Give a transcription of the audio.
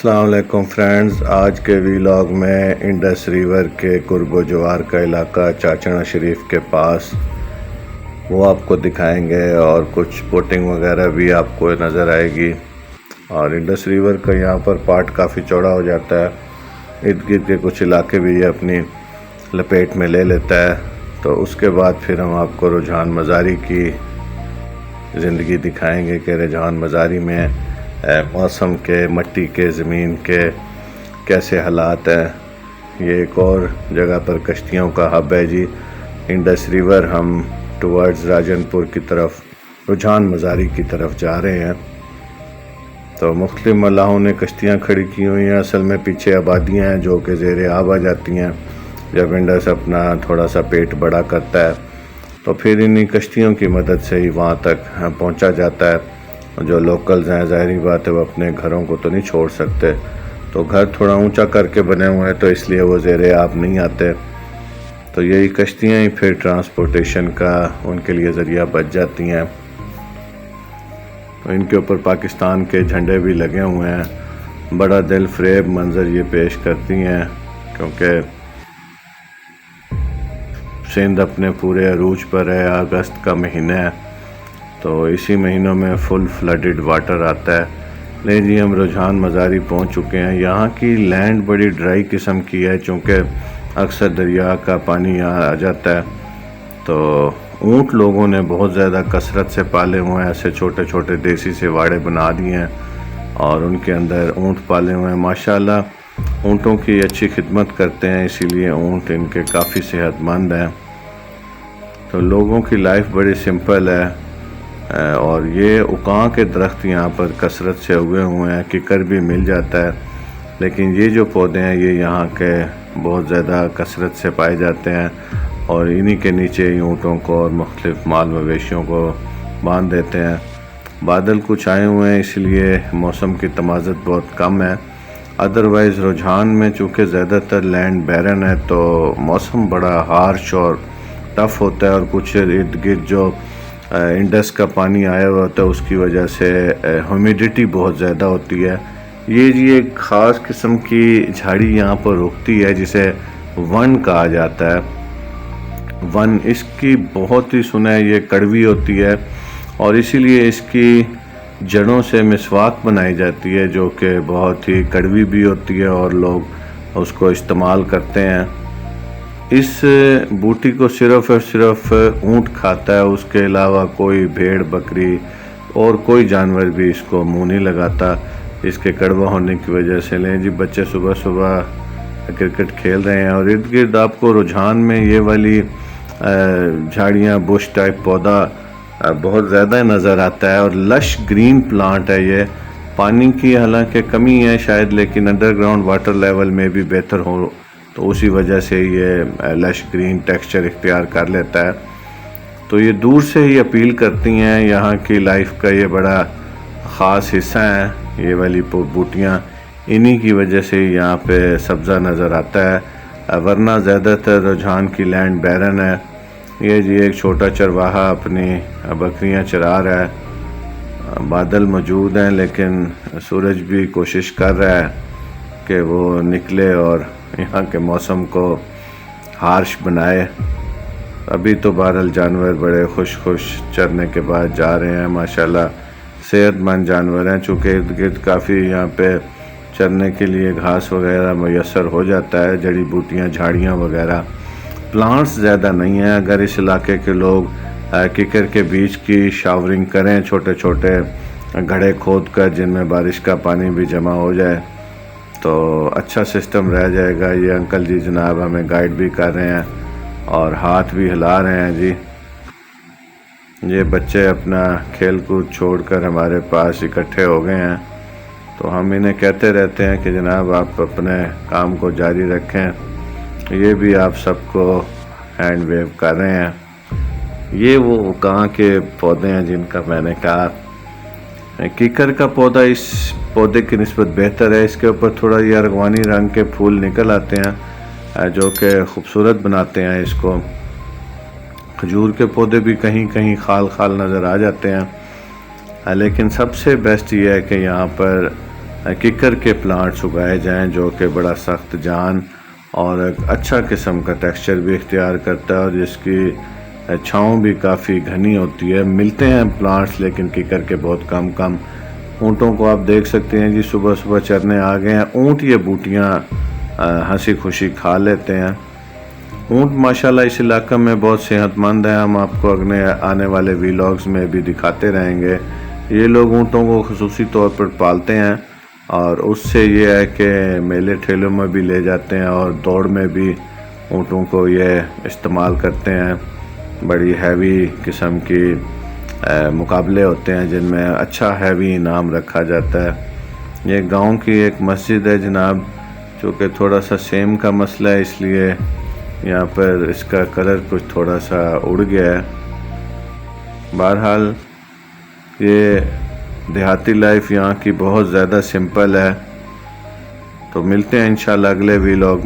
السلام علیکم فرینڈز، آج کے ویلاگ میں انڈس ریور کے قرب و جوار کا علاقہ چاچڑا شریف کے پاس وہ آپ کو دکھائیں گے، اور کچھ بوٹنگ وغیرہ بھی آپ کو نظر آئے گی۔ اور انڈس ریور کا یہاں پر پارٹ کافی چوڑا ہو جاتا ہے، ارد گرد کے کچھ علاقے بھی یہ اپنی لپیٹ میں لے لیتا ہے۔ تو اس کے بعد پھر ہم آپ کو رجحان مزاری کی زندگی دکھائیں گے کہ رجحان مزاری میں موسم کے، مٹی کے، زمین کے کیسے حالات ہیں۔ یہ ایک اور جگہ پر کشتیوں کا ہب ہے جی، انڈس ریور۔ ہم ٹورڈز راجن پور کی طرف، رجحان مزاری کی طرف جا رہے ہیں۔ تو مختلف ملاحوں نے کشتیاں کھڑی کی ہوئی ہیں، اصل میں پیچھے آبادیاں ہیں جو کہ زیر آب آ جاتی ہیں جب انڈس اپنا تھوڑا سا پیٹ بڑا کرتا ہے، تو پھر انہی کشتیوں کی مدد سے ہی وہاں تک پہنچا جاتا ہے۔ جو لوکلز ہیں ظاہری بات ہے وہ اپنے گھروں کو تو نہیں چھوڑ سکتے، تو گھر تھوڑا اونچا کر کے بنے ہوئے ہیں، تو اس لیے وہ زیر آب نہیں آتے۔ تو یہی کشتیاں ہی پھر ٹرانسپورٹیشن کا ان کے لیے ذریعہ بچ جاتی ہیں۔ تو ان کے اوپر پاکستان کے جھنڈے بھی لگے ہوئے ہیں۔ بڑا دل فریب منظر یہ پیش کرتی ہیں، کیونکہ سندھ اپنے پورے عروج پر ہے، اگست کا مہینہ ہے، تو اسی مہینوں میں فل فلڈڈ واٹر آتا ہے۔ نہیں جی، ہم رجحان مزاری پہنچ چکے ہیں۔ یہاں کی لینڈ بڑی ڈرائی قسم کی ہے، چونکہ اکثر دریا کا پانی یہاں آ جاتا ہے۔ تو اونٹ لوگوں نے بہت زیادہ کثرت سے پالے ہوئے ہیں، ایسے چھوٹے چھوٹے دیسی سے واڑے بنا دیے ہیں اور ان کے اندر اونٹ پالے ہوئے ہیں۔ ماشاءاللہ اونٹوں کی اچھی خدمت کرتے ہیں، اسی لیے اونٹ ان کے کافی صحت مند ہیں۔ تو لوگوں کی لائف بڑی سمپل ہے، اور یہ اکاں کے درخت یہاں پر کثرت سے اگے ہوئے ہیں، ککر بھی مل جاتا ہے، لیکن یہ جو پودے ہیں یہ یہاں کے بہت زیادہ کثرت سے پائے جاتے ہیں، اور انہی کے نیچے ہی اونٹوں کو اور مختلف مال مویشیوں کو باندھ دیتے ہیں۔ بادل کچھ آئے ہوئے ہیں، اس لیے موسم کی تمازت بہت کم ہے۔ ادروائز رجحان میں چونکہ زیادہ تر لینڈ بیرن ہے، تو موسم بڑا ہارش اور ٹف ہوتا ہے، اور کچھ ارد گرد جو انڈس کا پانی آیا ہوا ہوتا ہے اس کی وجہ سے ہیومیڈیٹی بہت زیادہ ہوتی ہے۔ یہ جی ایک خاص قسم کی جھاڑی یہاں پر اگتی ہے جسے ون کہا جاتا ہے۔ ون، اس کی بہت ہی سنا ہے یہ کڑوی ہوتی ہے، اور اسی لیے اس کی جڑوں سے مسواک بنائی جاتی ہے جو کہ بہت ہی کڑوی بھی ہوتی ہے، اور لوگ اس کو استعمال کرتے ہیں۔ اس بوٹی کو صرف اور صرف اونٹ کھاتا ہے، اس کے علاوہ کوئی بھیڑ بکری اور کوئی جانور بھی اس کو منہ نہیں لگاتا، اس کے کڑوا ہونے کی وجہ سے۔ لیں جی، بچے صبح صبح کرکٹ کھیل رہے ہیں، اور ارد گرد آپ کو رجحان میں یہ والی جھاڑیاں، بش ٹائپ پودا بہت زیادہ نظر آتا ہے، اور لش گرین پلانٹ ہے یہ۔ پانی کی حالانکہ کمی ہے شاید، لیکن انڈر گراؤنڈ واٹر لیول میں بھی بہتر ہو، تو اسی وجہ سے یہ لش گرین ٹیکسچر اختیار کر لیتا ہے۔ تو یہ دور سے ہی اپیل کرتی ہیں، یہاں کی لائف کا یہ بڑا خاص حصہ ہے یہ والی بوٹیاں، انہی کی وجہ سے یہاں پہ سبزہ نظر آتا ہے، ورنہ زیادہ تر رجحان کی لینڈ بیرن ہے۔ یہ جی ایک چھوٹا چرواہا اپنی بکریاں چرا رہا ہے۔ بادل موجود ہیں، لیکن سورج بھی کوشش کر رہا ہے کہ وہ نکلے اور یہاں کے موسم کو ہارش بنائے۔ ابھی تو بہرحال جانور بڑے خوش چرنے کے بعد جا رہے ہیں، ماشاءاللہ صحت مند جانور ہیں، چونکہ ارد گرد کافی یہاں پہ چرنے کے لیے گھاس وغیرہ میسر ہو جاتا ہے، جڑی بوٹیاں، جھاڑیاں وغیرہ۔ پلانٹس زیادہ نہیں ہیں۔ اگر اس علاقے کے لوگ ککر کے بیچ کی شاورنگ کریں، چھوٹے چھوٹے گڑھے کھود کر جن میں بارش کا پانی بھی جمع ہو جائے، تو اچھا سسٹم رہ جائے گا۔ یہ انکل جی جناب ہمیں گائیڈ بھی کر رہے ہیں اور ہاتھ بھی ہلا رہے ہیں جی۔ یہ بچے اپنا کھیل کود چھوڑ کر ہمارے پاس اکٹھے ہو گئے ہیں، تو ہم انہیں کہتے رہتے ہیں کہ جناب آپ اپنے کام کو جاری رکھیں۔ یہ بھی آپ سب کو ہینڈ ویو کر رہے ہیں۔ یہ وہ کہاں کے پودے ہیں جن کا میں نے کہا۔ کیکر کا پودا اس پودے کی نسبت بہتر ہے، اس کے اوپر تھوڑا یہ ارغوانی رنگ کے پھول نکل آتے ہیں جو کہ خوبصورت بناتے ہیں اس کو۔ کھجور کے پودے بھی کہیں کہیں خال نظر آ جاتے ہیں، لیکن سب سے بیسٹ یہ ہے کہ یہاں پر ککر کے پلانٹس اگائے جائیں جو کہ بڑا سخت جان اور ایک اچھا قسم کا ٹیکسچر بھی اختیار کرتا ہے اور جس کی چھاؤں بھی کافی گھنی ہوتی ہے. ملتے ہیں پلانٹس لیکن ککر کے بہت کم. اونٹوں کو آپ دیکھ سکتے ہیں جی صبح صبح چرنے آ گئے ہیں. اونٹ یہ بوٹیاں ہنسی خوشی کھا لیتے ہیں. اونٹ ماشاءاللہ اس علاقہ میں بہت صحت مند ہیں. ہم آپ کو اگلے آنے والے ویلاگز میں بھی دکھاتے رہیں گے. یہ لوگ اونٹوں کو خصوصی طور پر پالتے ہیں اور اس سے یہ ہے کہ میلے ٹھیلوں میں بھی لے جاتے ہیں اور دوڑ میں بھی اونٹوں کو یہ استعمال کرتے ہیں. بڑی ہیوی قسم کی مقابلے ہوتے ہیں جن میں اچھا ہیوی انعام رکھا جاتا ہے. یہ گاؤں کی ایک مسجد ہے جناب، چونکہ تھوڑا سا سیم کا مسئلہ ہے اس لیے یہاں پر اس کا کلر کچھ تھوڑا سا اڑ گیا ہے. بہرحال یہ دیہاتی لائف یہاں کی بہت زیادہ سمپل ہے. تو ملتے ہیں انشاءاللہ اگلے ویلاگ